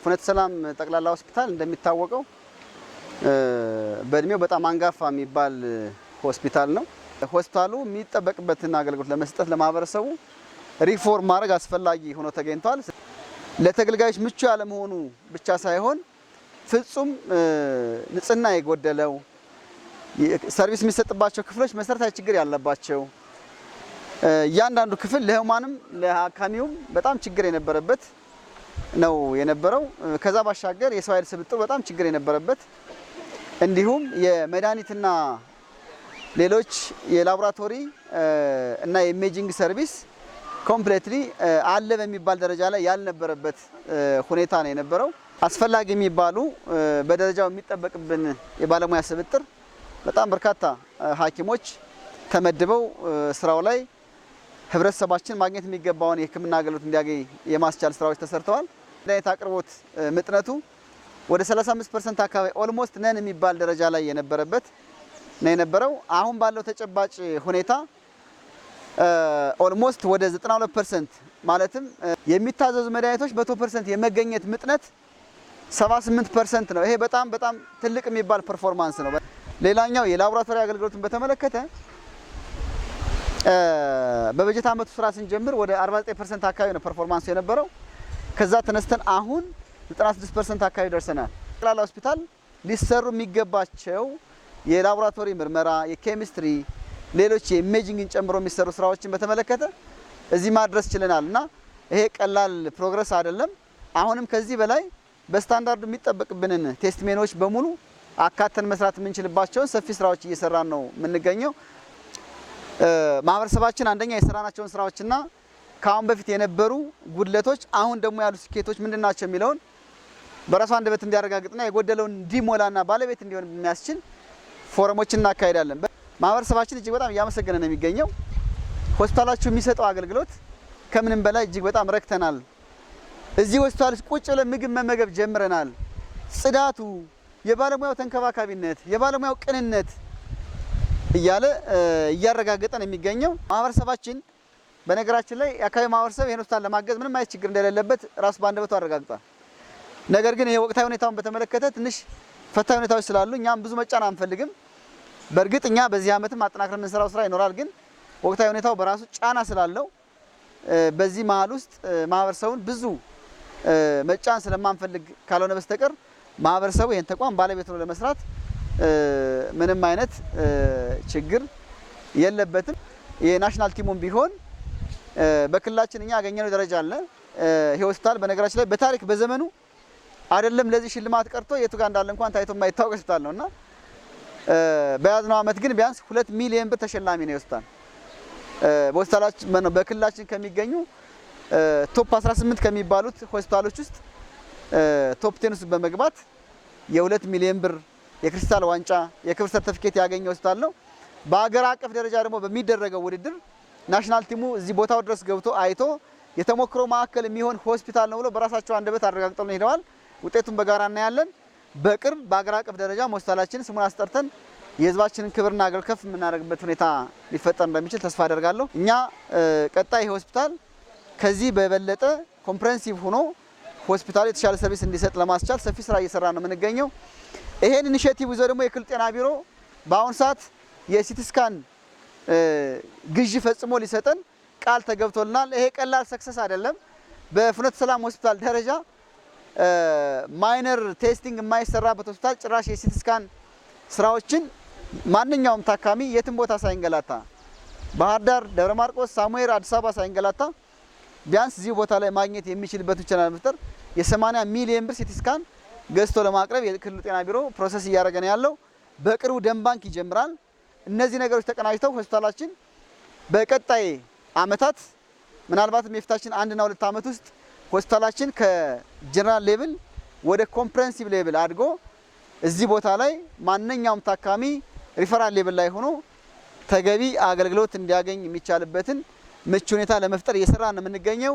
ፍኖተ ሰላም ጠቅላላ ሆስፒታል እንደሚታወቀው በእድሜው በጣም አንጋፋ የሚባል ሆስፒታል ነው። ሆስፒታሉ የሚጠበቅበትን አገልግሎት ለመስጠት ለማህበረሰቡ ሪፎርም ማድረግ አስፈላጊ ሆኖ ተገኝቷል። ለተገልጋዮች ምቹ ያለ መሆኑ ብቻ ሳይሆን ፍጹም ንጽህና የጎደለው ሰርቪስ የሚሰጥባቸው ክፍሎች መሰረታዊ ችግር ያለባቸው እያንዳንዱ ክፍል ለህሙማንም ለሐካሚውም በጣም ችግር የነበረበት ነው የነበረው። ከዛ ባሻገር የሰው ኃይል ስብጥር በጣም ችግር የነበረበት እንዲሁም የመድኃኒትና ሌሎች የላቦራቶሪ እና የኢሜጂንግ ሰርቪስ ኮምፕሌትሊ አለ በሚባል ደረጃ ላይ ያልነበረበት ሁኔታ ነው የነበረው። አስፈላጊ የሚባሉ በደረጃው የሚጠበቅብን የባለሙያ ስብጥር በጣም በርካታ ሐኪሞች ተመድበው ስራው ላይ ህብረተሰባችን ማግኘት የሚገባውን የህክምና አገልግሎት እንዲያገኝ የማስቻል ስራዎች ተሰርተዋል። መድኃኒት አቅርቦት ምጥነቱ ወደ 35% አካባቢ ኦልሞስት ነን የሚባል ደረጃ ላይ የነበረበት ነው የነበረው። አሁን ባለው ተጨባጭ ሁኔታ ኦልሞስት ወደ 92% ማለትም የሚታዘዙ መድኃኒቶች 100% የመገኘት ምጥነት 78% ነው። ይሄ በጣም ትልቅ የሚባል ፐርፎርማንስ ነው። ሌላኛው የላቦራቶሪ አገልግሎትን በተመለከተ በበጀት ዓመቱ ስራ ስንጀምር ወደ 49% አካባቢ ነው ፐርፎርማንስ የነበረው። ከዛ ተነስተን አሁን 96% አካባቢ ደርሰናል። ጠቅላላ ሆስፒታል ሊሰሩ የሚገባቸው የላቦራቶሪ ምርመራ፣ የኬሚስትሪ፣ ሌሎች የኢሜጂንግን ጨምሮ የሚሰሩ ስራዎችን በተመለከተ እዚህ ማድረስ ችለናል እና ይሄ ቀላል ፕሮግረስ አይደለም። አሁንም ከዚህ በላይ በስታንዳርዱ የሚጠበቅብንን ቴስት ሜኖች በሙሉ አካተን መስራት የምንችልባቸውን ሰፊ ስራዎች እየሰራን ነው የምንገኘው። ማህበረሰባችን አንደኛ የሰራናቸውን ስራዎችና ከአሁን በፊት የነበሩ ጉድለቶች አሁን ደግሞ ያሉ ስኬቶች ምንድናቸው የሚለውን በራሱ አንደበት እንዲያረጋግጥና የጎደለውን እንዲሞላና ባለቤት እንዲሆን የሚያስችል ፎረሞችን እናካሄዳለን። ማህበረሰባችን እጅግ በጣም እያመሰገነ ነው የሚገኘው። ሆስፒታላችሁ የሚሰጠው አገልግሎት ከምንም በላይ እጅግ በጣም ረክተናል። እዚህ ሆስፒታል ቁጭ ብለን ምግብ መመገብ ጀምረናል። ጽዳቱ፣ የባለሙያው ተንከባካቢነት፣ የባለሙያው ቅንነት እያለ እያረጋገጠ ነው የሚገኘው። ማህበረሰባችን በነገራችን ላይ የአካባቢ ማህበረሰብ ይሄን ሆስፒታል ለማገዝ ምንም አይነት ችግር እንደሌለበት ራሱ በአንደበቱ አረጋግጧል። ነገር ግን ይሄ ወቅታዊ ሁኔታውን በተመለከተ ትንሽ ፈታኝ ሁኔታዎች ስላሉ እኛም ብዙ መጫን አንፈልግም። በእርግጥ እኛ በዚህ ዓመትም አጠናክረን የምንሰራው ስራ ይኖራል። ግን ወቅታዊ ሁኔታው በራሱ ጫና ስላለው በዚህ መሀል ውስጥ ማህበረሰቡን ብዙ መጫን ስለማንፈልግ ካልሆነ በስተቀር ማህበረሰቡ ይሄን ተቋም ባለቤት ነው ለመስራት ምንም አይነት ችግር የለበትም። የናሽናል ቲሙም ቢሆን በክልላችን እኛ ያገኘነው ደረጃ አለ። ይሄ ሆስፒታል በነገራችን ላይ በታሪክ በዘመኑ አይደለም ለዚህ ሽልማት ቀርቶ የቱ ጋር እንዳለ እንኳን ታይቶ የማይታወቅ ሆስፒታል ነውና በያዝነው ዓመት ግን ቢያንስ 2 ሚሊዮን ብር ተሸላሚ ነው ሆስፒታል። በሆስፒታላችን በክልላችን ከሚገኙ ቶፕ 18 ከሚባሉት ሆስፒታሎች ውስጥ ቶፕ 10 ውስጥ በመግባት የ2 ሚሊዮን ብር የክሪስታል ዋንጫ የክብር ሰርቲፊኬት ያገኘ ሆስፒታል ነው። በአገር አቀፍ ደረጃ ደግሞ በሚደረገው ውድድር ናሽናል ቲሙ እዚህ ቦታው ድረስ ገብቶ አይቶ የተሞክሮ ማዕከል የሚሆን ሆስፒታል ነው ብሎ በራሳቸው አንደበት አረጋግጠው ነው ሄደዋል። ውጤቱን በጋራ እናያለን። በቅርብ በአገር አቀፍ ደረጃ ሆስፒታላችን ስሙን አስጠርተን የህዝባችንን ክብርና አገር ከፍ የምናደርግበት ሁኔታ ሊፈጠር እንደሚችል ተስፋ አደርጋለሁ። እኛ ቀጣይ ሆስፒታል ከዚህ በበለጠ ኮምፕሬሄንሲቭ ሆኖ ሆስፒታሉ የተሻለ ሰርቪስ እንዲሰጥ ለማስቻል ሰፊ ስራ እየሰራ ነው የምንገኘው። ይሄን ኢኒሼቲቭ ይዞ ደግሞ የክልል ጤና ቢሮ በአሁን ሰዓት የሲቲ ስካን ግዢ ፈጽሞ ሊሰጠን ቃል ተገብቶልናል። ይሄ ቀላል ሰክሰስ አይደለም። በፍኖተ ሰላም ሆስፒታል ደረጃ ማይነር ቴስቲንግ የማይሰራበት ሆስፒታል ጭራሽ የሲቲ ስካን ስራዎችን ማንኛውም ታካሚ የትም ቦታ ሳይንገላታ ባህር ዳር፣ ደብረ ማርቆስ፣ ሳሙኤል፣ አዲስ አበባ ሳይንገላታ ቢያንስ እዚህ ቦታ ላይ ማግኘት የሚችልበት ቻናል መፍጠር የ80 ሚሊዮን ብር ሲቲ ስካን ገዝቶ ለማቅረብ የክልሉ ጤና ቢሮ ፕሮሰስ እያደረገ ነው ያለው። በቅርቡ ደም ባንክ ይጀምራል። እነዚህ ነገሮች ተቀናጅተው ሆስፒታላችን በቀጣይ አመታት ምናልባትም የፊታችን 1 እና 2 አመት ውስጥ ሆስፒታላችን ከጀነራል ሌቭል ወደ ኮምፕሬሄንሲቭ ሌቭል አድጎ እዚህ ቦታ ላይ ማንኛውም ታካሚ ሪፈራል ሌቭል ላይ ሆኖ ተገቢ አገልግሎት እንዲያገኝ የሚቻልበትን ምቹ ሁኔታ ለመፍጠር እየሰራን ነው የምንገኘው።